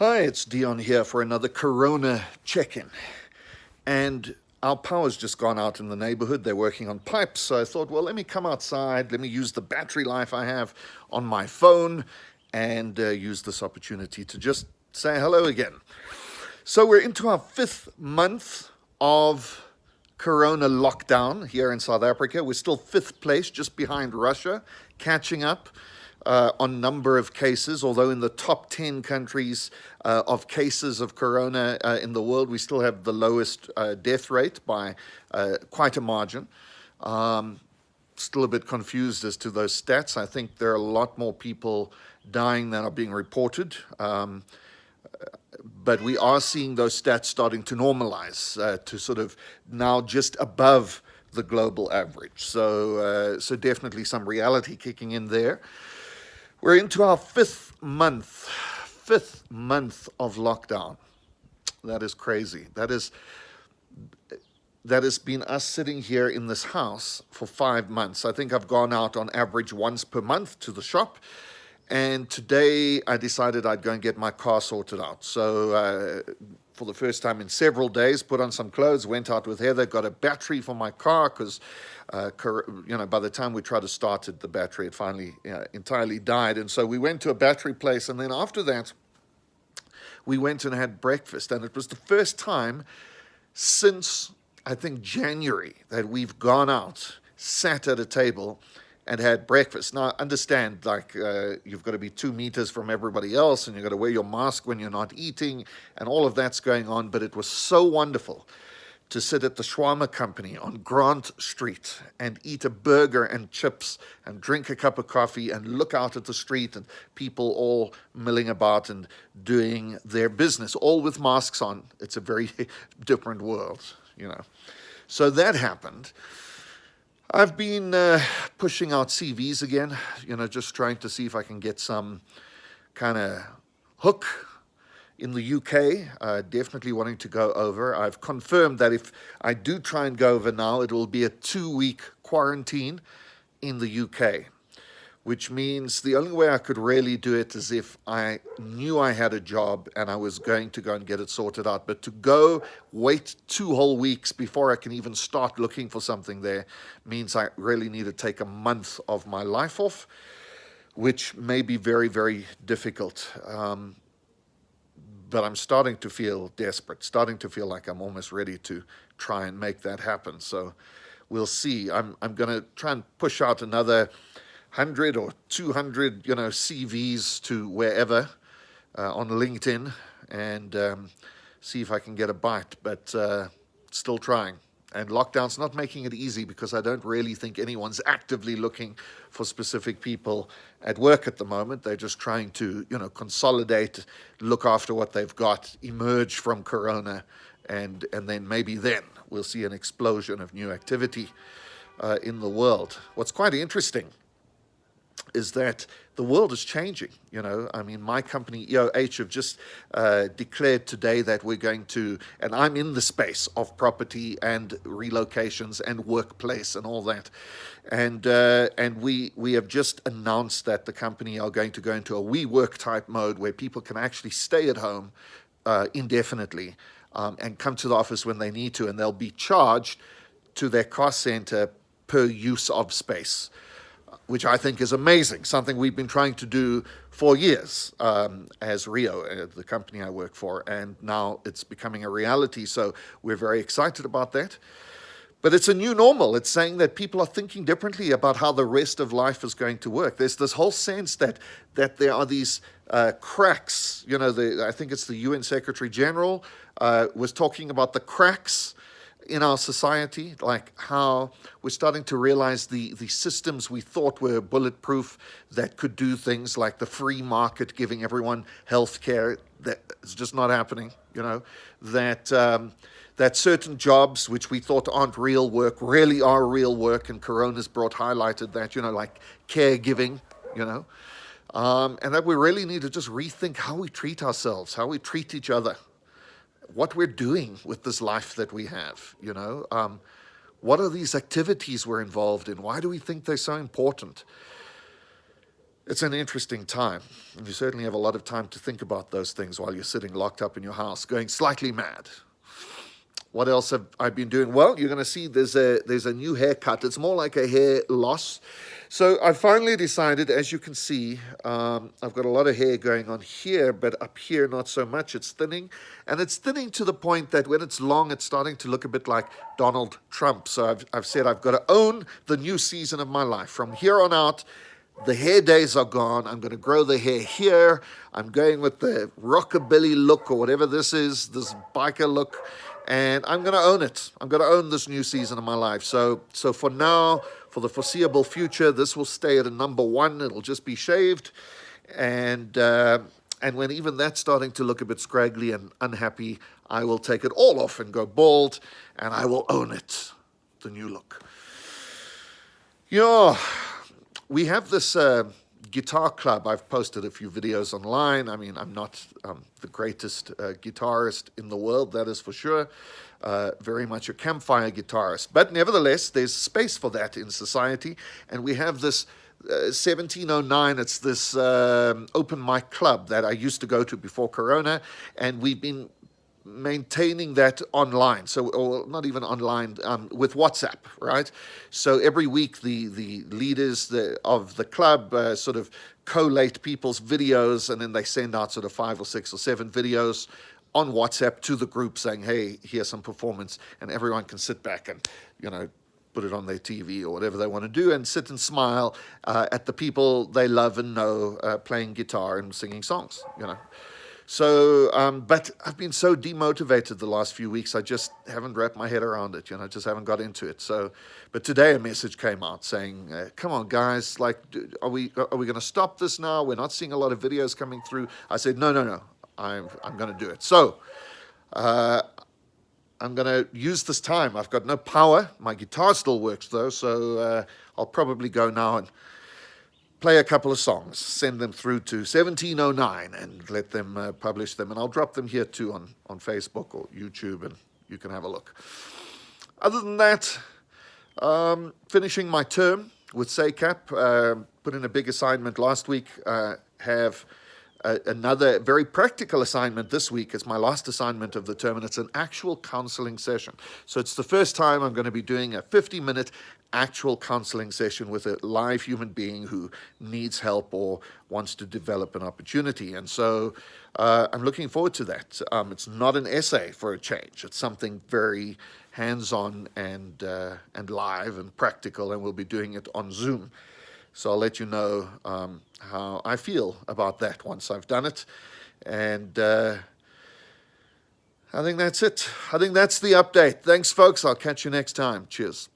Hi, it's Dion here for another Corona check-in. And our power's just gone out in the neighborhood. They're working on pipes. So I thought, well, let me come outside. Let me use the battery life I have on my phone and use this opportunity to just say hello again. So we're into our fifth month of Corona lockdown here in South Africa. We're still fifth place, just behind Russia, catching up on number of cases. Although in the top 10 countries of cases of Corona in the world, we still have the lowest death rate by quite a margin. Still a bit confused as to those stats. I think there are a lot more people dying than are being reported. But we are seeing those stats starting to normalize to sort of now just above the global average. So definitely some reality kicking in there. We're into our fifth month of lockdown. That is crazy. That has been us sitting here in this house for 5 months. I think I've gone out on average once per month to the shop. And today I decided I'd go and get my car sorted out. So for the first time in several days, put on some clothes, went out with Heather, got a battery for my car because, by the time we tried to start it, the battery had finally entirely died. And so we went to a battery place. And then after that, we went and had breakfast. And it was the first time since, I think, January that we've gone out, sat at a table and had breakfast. Now, understand, you've got to be 2 meters from everybody else, and you've got to wear your mask when you're not eating, and all of that's going on. But it was so wonderful to sit at the Shawarma Company on Grant Street and eat a burger and chips and drink a cup of coffee and look out at the street and people all milling about and doing their business, all with masks on. It's a very different world. So that happened. I've been pushing out CVs again, just trying to see if I can get some kind of hook in the UK. Definitely wanting to go over. I've confirmed that if I do try and go over now, it will be a 2-week quarantine in the UK, which means the only way I could really do it is if I knew I had a job and I was going to go and get it sorted out. But to go wait 2 whole weeks before I can even start looking for something there means I really need to take a month of my life off, which may be very, very difficult. But I'm starting to feel desperate, starting to feel like I'm almost ready to try and make that happen. So we'll see. I'm going to try and push out another 100 or 200, CVs to wherever on LinkedIn and see if I can get a bite, but still trying. And lockdown's not making it easy because I don't really think anyone's actively looking for specific people at work at the moment. They're just trying to, consolidate, look after what they've got, emerge from Corona, and then maybe then we'll see an explosion of new activity in the world. What's quite interesting is that the world is changing. My company, EOH, have just declared today that we're going to, and I'm in the space of property and relocations and workplace and all that. And we have just announced that the company are going to go into a WeWork type mode where people can actually stay at home indefinitely and come to the office when they need to, and they'll be charged to their cost center per use of space, which I think is amazing, something we've been trying to do for years as Rio, the company I work for, and now it's becoming a reality, so we're very excited about that. But it's a new normal. It's saying that people are thinking differently about how the rest of life is going to work. There's this whole sense that there are these cracks. I think it's the UN Secretary General was talking about the cracks in our society, like how we're starting to realize the systems we thought were bulletproof that could do things like the free market giving everyone health care, that is just not happening. That certain jobs which we thought aren't real work really are real work, and Corona's highlighted that, like caregiving, and that we really need to just rethink how we treat ourselves, how we treat each other, what we're doing with this life that we have. What are these activities we're involved in? Why do we think they're so important? It's an interesting time. And you certainly have a lot of time to think about those things while you're sitting locked up in your house, going slightly mad. What else have I been doing? Well, you're going to see there's a new haircut. It's more like a hair loss. So I finally decided, as you can see, I've got a lot of hair going on here, but up here not so much. It's thinning, and it's thinning to the point that when it's long, it's starting to look a bit like Donald Trump. So I've said I've got to own the new season of my life. From here on out, the hair days are gone. I'm going to grow the hair here. I'm going with the rockabilly look or whatever this is, this biker look, and I'm going to own it. I'm going to own this new season of my life. So for now, for the foreseeable future, this will stay at a number one. It'll just be shaved, and when even that's starting to look a bit scraggly and unhappy, I will take it all off and go bald, and I will own it, the new look. Yeah. We have this guitar club. I've posted a few videos online. I mean, I'm not the greatest guitarist in the world, that is for sure. Very much a campfire guitarist. But nevertheless, there's space for that in society. And we have this 1709, it's this open mic club that I used to go to before Corona. And we've been maintaining that online, so, or not even online, with WhatsApp, right? So every week the leaders of the club sort of collate people's videos, and then they send out sort of 5 or 6 or 7 videos on WhatsApp to the group saying, hey, here's some performance, and everyone can sit back and, put it on their TV or whatever they want to do and sit and smile at the people they love and know playing guitar and singing songs, So, but I've been so demotivated the last few weeks, I just haven't wrapped my head around it, just haven't got into it. So, but today a message came out saying, come on, guys, like, are we going to stop this now? We're not seeing a lot of videos coming through. I said, no, I'm going to do it. So, I'm going to use this time. I've got no power. My guitar still works, though, so I'll probably go now and play a couple of songs, send them through to 1709 and let them publish them. And I'll drop them here too on Facebook or YouTube, and you can have a look. Other than that, finishing my term with SACAP, put in a big assignment last week, have another very practical assignment this week. It's my last assignment of the term, and it's an actual counseling session. So it's the first time I'm going to be doing a 50-minute actual counseling session with a live human being who needs help or wants to develop an opportunity. And so I'm looking forward to that. It's not an essay for a change. It's something very hands-on and live and practical, and we'll be doing it on Zoom. So I'll let you know how I feel about that once I've done it. And I think that's it. I think that's the update. Thanks, folks. I'll catch you next time. Cheers.